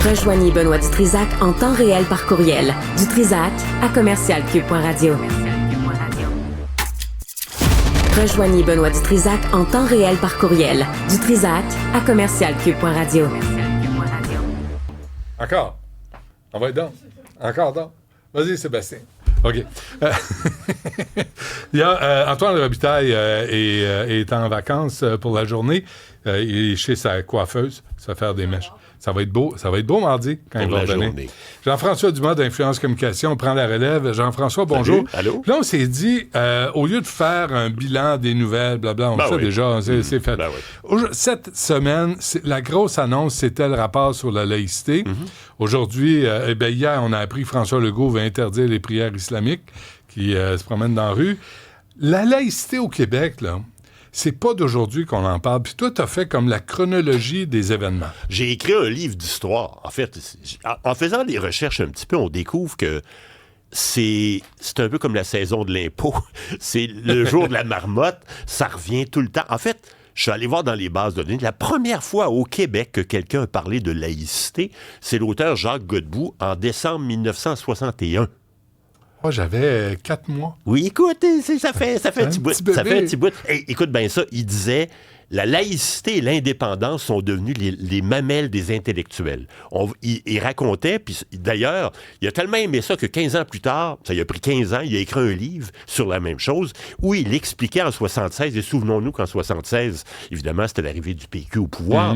Rejoignez Benoît Dutrisac en temps réel par courriel. dutrisac@commercialcube.radio. Rejoignez Benoît Dutrisac en temps réel par courriel. dutrisac@commercialcube.radio. Encore. On va être donc. Encore donc. Vas-y, Sébastien. OK. Il y a Antoine Robitaille est en vacances pour la journée. Il est chez sa coiffeuse. Ça va faire des mèches. Ça va être beau mardi quand il va revenir. Jean-François Dumas d'Influence Communication prend la relève. Jean-François, bonjour. Salut. Allô? Là, on s'est dit, au lieu de faire un bilan des nouvelles, blabla, on le sait déjà, c'est fait. Cette semaine, la grosse annonce, c'était le rapport sur la laïcité. Aujourd'hui, hier, on a appris que François Legault va interdire les prières islamiques qui se promènent dans la rue. La laïcité au Québec, là, c'est pas d'aujourd'hui qu'on en parle. Puis toi, t'as fait comme la chronologie des événements. J'ai écrit un livre d'histoire. En fait, en faisant des recherches un petit peu, on découvre que c'est un peu comme la saison de l'impôt. C'est le jour de la marmotte. Ça revient tout le temps. En fait, je suis allé voir dans les bases de données. La première fois au Québec que quelqu'un a parlé de laïcité, c'est l'auteur Jacques Godbout en décembre 1961. Moi, j'avais 4 mois. Oui, écoute, ça fait un petit bout. Ça fait un petit bout. Hey, écoute bien ça, il disait la laïcité et l'indépendance sont devenus les mamelles des intellectuels. Il racontait, puis d'ailleurs, il a tellement aimé ça que 15 ans plus tard, ça lui a pris 15 ans, il a écrit un livre sur la même chose, où il expliquait en 76, et souvenons-nous qu'en 76, évidemment, c'était l'arrivée du PQ au pouvoir,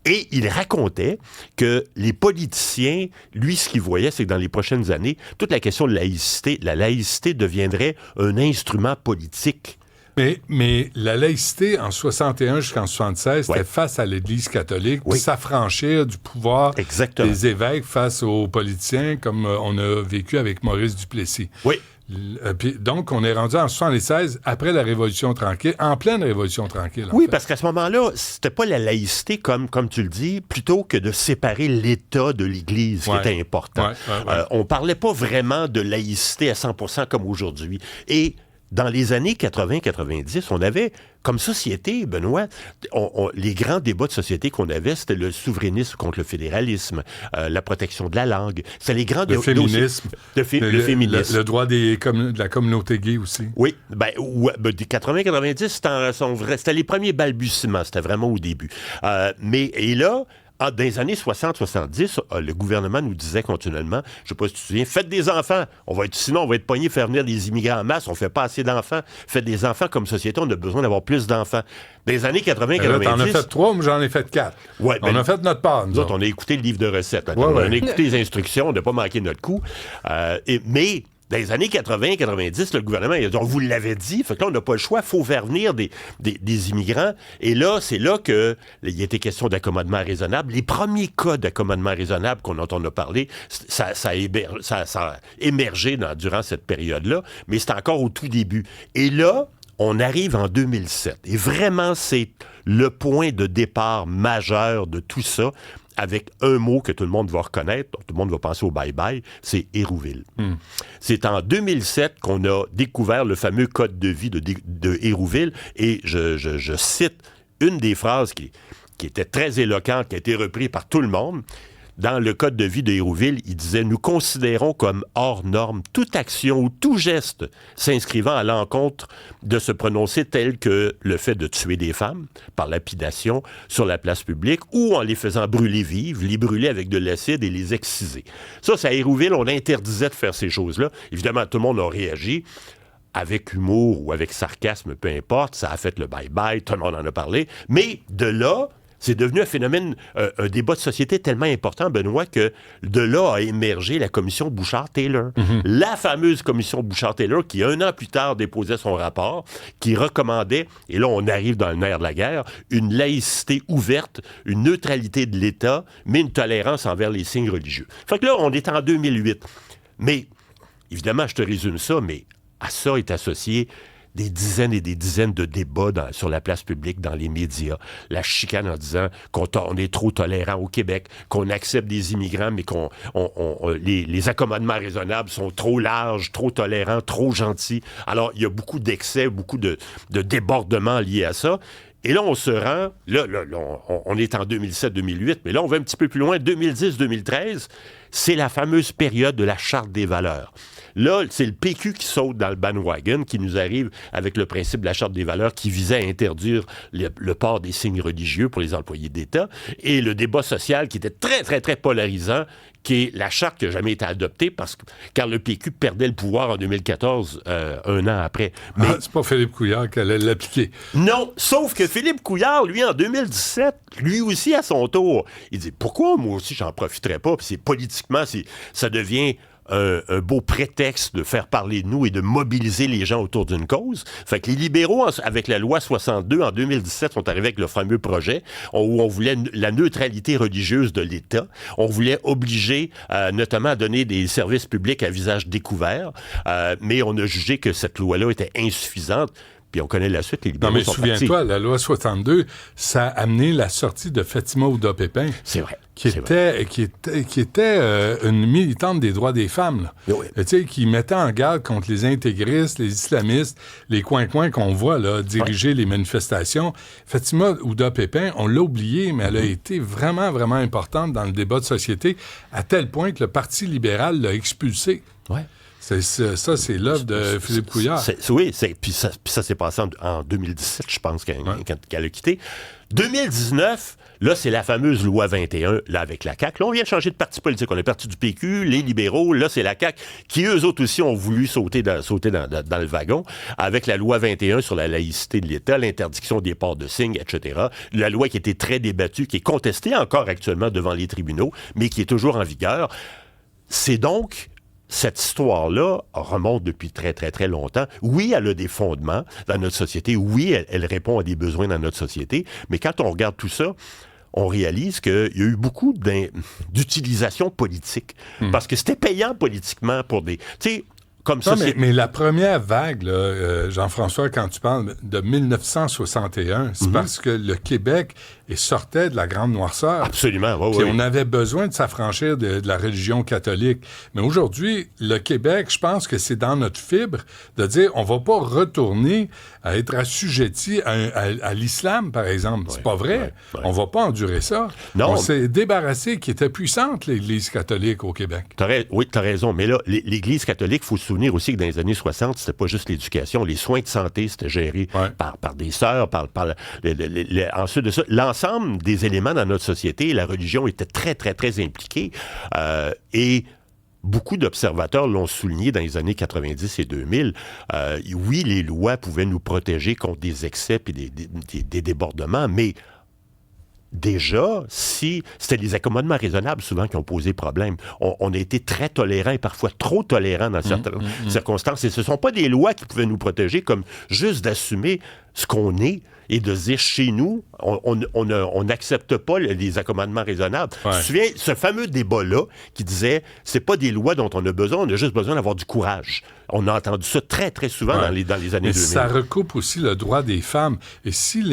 et il racontait que les politiciens, lui, ce qu'il voyait, c'est que dans les prochaines années, toute la question de la laïcité deviendrait un instrument politique. Mais la laïcité, en 61 jusqu'en 76, c'était face à l'Église catholique, s'affranchir du pouvoir des évêques face aux politiciens, comme on a vécu avec Maurice Duplessis. Oui. Donc, on est rendu en 76, après la Révolution tranquille, en pleine Révolution tranquille. Oui, parce qu'à ce moment-là, c'était pas la laïcité, comme tu le dis, plutôt que de séparer l'État de l'Église, qui était important. On parlait pas vraiment de laïcité à 100% comme aujourd'hui. Et dans les années 80-90, on avait, comme société, Benoît, les grands débats de société qu'on avait, c'était le souverainisme contre le fédéralisme, la protection de la langue. C'était les grands le féminisme. Le féminisme. Le droit de la communauté gay aussi. Oui. Des 80-90, c'était les premiers balbutiements. C'était vraiment au début. Et là, dans les années 60-70, le gouvernement nous disait continuellement, je ne sais pas si tu te souviens, faites des enfants. Sinon, on va être pognés, faire venir des immigrants en masse. On ne fait pas assez d'enfants. Faites des enfants comme société. On a besoin d'avoir plus d'enfants. Dans les années 80-90... T'en as fait 3, moi j'en ai fait 4. Ouais, on a fait notre part. Nous autres, on a écouté le livre de recettes. On a écouté les instructions. On n'a pas manqué notre coup. Mais... Dans les années 80-90, le gouvernement, il a dit, on vous l'avait dit, fait que là, on n'a pas le choix, il faut faire venir des immigrants. Et là, c'est là qu'il était question d'accommodement raisonnable. Les premiers cas d'accommodement raisonnable qu'on entend parler, ça a émergé durant cette période-là, mais c'est encore au tout début. Et là, on arrive en 2007. Et vraiment, c'est le point de départ majeur de tout ça, avec un mot que tout le monde va reconnaître, tout le monde va penser au bye-bye, c'est Hérouville. C'est en 2007 qu'on a découvert le fameux code de vie de Hérouville, et je cite une des phrases qui était très éloquente, qui a été reprise par tout le monde. Dans le code de vie de Hérouville, il disait « Nous considérons comme hors norme toute action ou tout geste s'inscrivant à l'encontre de se prononcer tel que le fait de tuer des femmes par lapidation sur la place publique ou en les faisant brûler vives, les brûler avec de l'acide et les exciser. » Ça, c'est à Hérouville, on interdisait de faire ces choses-là. Évidemment, tout le monde a réagi. Avec humour ou avec sarcasme, peu importe, ça a fait le bye-bye, tout le monde en a parlé. Mais de là... C'est devenu un phénomène, un débat de société tellement important, Benoît, que de là a émergé la commission Bouchard-Taylor. La fameuse commission Bouchard-Taylor qui, 1 an plus tard, déposait son rapport, qui recommandait, et là on arrive dans le nerf de la guerre, une laïcité ouverte, une neutralité de l'État, mais une tolérance envers les signes religieux. Fait que là, on est en 2008. Mais, évidemment, je te résume ça, mais à ça est associé des dizaines et des dizaines de débats sur la place publique, dans les médias. La chicane en disant qu'on est trop tolérant au Québec, qu'on accepte des immigrants, mais les accommodements raisonnables sont trop larges, trop tolérants, trop gentils. Alors, il y a beaucoup d'excès, beaucoup de débordements liés à ça. Et là, on se rend, on est en 2007-2008, mais là, on va un petit peu plus loin, 2010-2013, c'est la fameuse période de la Charte des valeurs. Là, c'est le PQ qui saute dans le bandwagon, qui nous arrive avec le principe de la Charte des valeurs qui visait à interdire le port des signes religieux pour les employés d'État, et le débat social qui était très, très, très polarisant, qui est la charte qui n'a jamais été adoptée car le PQ perdait le pouvoir en 2014, un an après. Mais c'est pas Philippe Couillard qui allait l'appliquer. Non, sauf que Philippe Couillard, lui, en 2017, lui aussi, à son tour, il dit « Pourquoi moi aussi, j'en profiterais pas? » Puis politiquement, ça devient un beau prétexte de faire parler de nous et de mobiliser les gens autour d'une cause. Fait que les libéraux, avec la loi 62, en 2017, sont arrivés avec le fameux projet où on voulait la neutralité religieuse de l'État. On voulait obliger, notamment, à donner des services publics à visage découvert. Mais on a jugé que cette loi-là était insuffisante. Puis on connaît la suite, les libéraux sont partis. Souviens-toi, la loi 62, ça a amené la sortie de Fatima Ouda-Pépin. C'est vrai. Qui était une militante des droits des femmes, là. Oui. Qui mettait en garde contre les intégristes, les islamistes, les coins-coins qu'on voit là, diriger les manifestations. Fatima Ouda-Pépin, on l'a oublié, mais elle a été vraiment, vraiment importante dans le débat de société, à tel point que le Parti libéral l'a expulsée. Oui. C'est l'œuvre de Philippe Couillard. Puis ça s'est passé en 2017, je pense, qu'elle a quitté. 2019, là, c'est la fameuse loi 21, là, avec la CAQ. Là, on vient de changer de parti politique. On est parti du PQ, les libéraux. Là, c'est la CAQ qui, eux autres aussi, ont voulu sauter dans le wagon avec la loi 21 sur la laïcité de l'État, l'interdiction des ports de signes, etc. La loi qui a été très débattue, qui est contestée encore actuellement devant les tribunaux, mais qui est toujours en vigueur. C'est donc... Cette histoire-là remonte depuis très, très, très longtemps. Oui, elle a des fondements dans notre société. Oui, elle répond à des besoins dans notre société. Mais quand on regarde tout ça, on réalise qu'il y a eu beaucoup d'utilisation politique. Parce que c'était payant politiquement pour des... Tu sais, comme ça, mais la première vague, là, Jean-François, quand tu parles de 1961, c'est parce que le Québec sortait de la grande noirceur. Absolument, oui. Puis on avait besoin de s'affranchir de la religion catholique. Mais aujourd'hui, le Québec, je pense que c'est dans notre fibre de dire on va pas retourner à être assujetti à l'islam, par exemple. C'est pas vrai. On va pas endurer ça. Non. On s'est débarrassé qui était puissante, l'Église catholique au Québec. Oui, t'as raison. Mais là, l'Église catholique, il faut se souvenir aussi que dans les années 60, c'était pas juste l'éducation. Les soins de santé, c'était géré par des sœurs, ensuite de ça, l'ensemble des éléments dans notre société, la religion était très, très, très impliquée. Et beaucoup d'observateurs l'ont souligné dans les années 90 et 2000. Oui, les lois pouvaient nous protéger contre des excès et des débordements, mais déjà, si c'était les accommodements raisonnables souvent qui ont posé problème. On a été très tolérants et parfois trop tolérants dans certaines circonstances. Et ce ne sont pas des lois qui pouvaient nous protéger comme juste d'assumer ce qu'on est et de dire chez nous, on n'accepte pas les accommodements raisonnables. Tu te souviens, ce fameux débat-là qui disait c'est pas des lois dont on a besoin, on a juste besoin d'avoir du courage. On a entendu ça très, très souvent dans les années 2000. Ça recoupe aussi le droit des femmes. Et si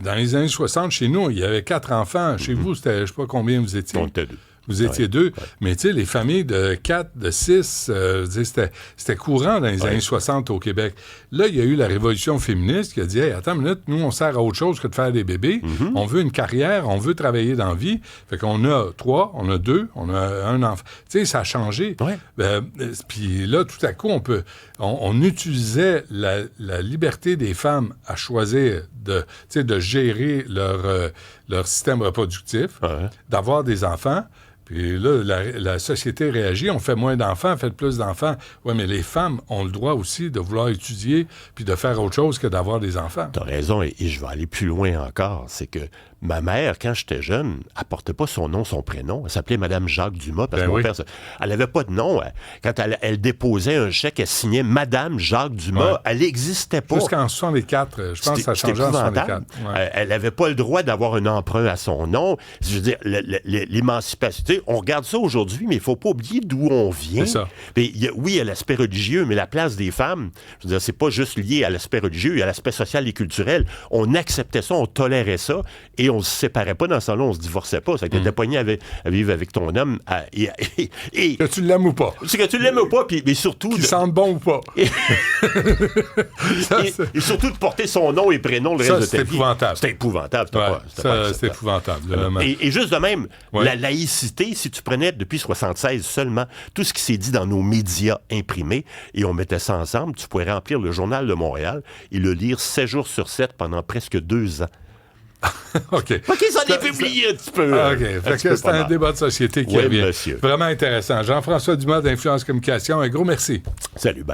dans les années 60, chez nous, il y avait 4 enfants. Chez vous, c'était, je sais pas combien vous étiez. On était 2. Vous étiez 2, mais tu sais, les familles de 4, de 6, c'était courant dans les années 60 au Québec. Là, il y a eu la révolution féministe qui a dit « Hey, attends une minute, nous, on sert à autre chose que de faire des bébés. On veut une carrière, on veut travailler dans la vie. » Fait qu'on a 3, on a 2, on a un enfant. Tu sais, ça a changé. Puis là, tout à coup, on utilisait la liberté des femmes à choisir de gérer leur système reproductif, d'avoir des enfants. Puis là, la société réagit, on fait moins d'enfants, faites plus d'enfants. Oui, mais les femmes ont le droit aussi de vouloir étudier puis de faire autre chose que d'avoir des enfants. T'as raison, et je vais aller plus loin encore. C'est que ma mère, quand j'étais jeune, elle portait pas son nom, son prénom. Elle s'appelait Madame Jacques Dumas, parce que mon père... Elle avait pas de nom. Quand elle déposait un chèque, elle signait Madame Jacques Dumas. Elle n'existait pas. Jusqu'en 64, je pense que ça a changé en 64. Elle n'avait pas le droit d'avoir un emprunt à son nom. Je veux dire, l'émancipation... On regarde ça aujourd'hui, mais il ne faut pas oublier d'où on vient. C'est ça. Oui, il y a l'aspect religieux, mais la place des femmes, je veux dire, c'est pas juste lié à l'aspect religieux, il y a l'aspect social et culturel. On acceptait ça, on tolérait ça, et Et on se séparait pas dans ce temps-là, on se divorçait pas. C'est que t'étais pogné à vivre avec ton homme. Que tu l'aimes ou pas. C'est que tu l'aimes ou pas, mais surtout... Qu'il sente bon ou pas. Et surtout de porter son nom et prénom le reste de ta vie. C'est épouvantable. C'est épouvantable. Et juste de même, la laïcité, si tu prenais depuis 1976 seulement tout ce qui s'est dit dans nos médias imprimés et on mettait ça ensemble, tu pourrais remplir le Journal de Montréal et le lire 7 jours sur 7 pendant presque 2 ans. OK. Ça en est publié un petit peu. OK. C'est un débat de société qui revient. Monsieur. Vraiment intéressant. Jean-François Dumas d'Influence Communication, un gros merci. Salut, bye.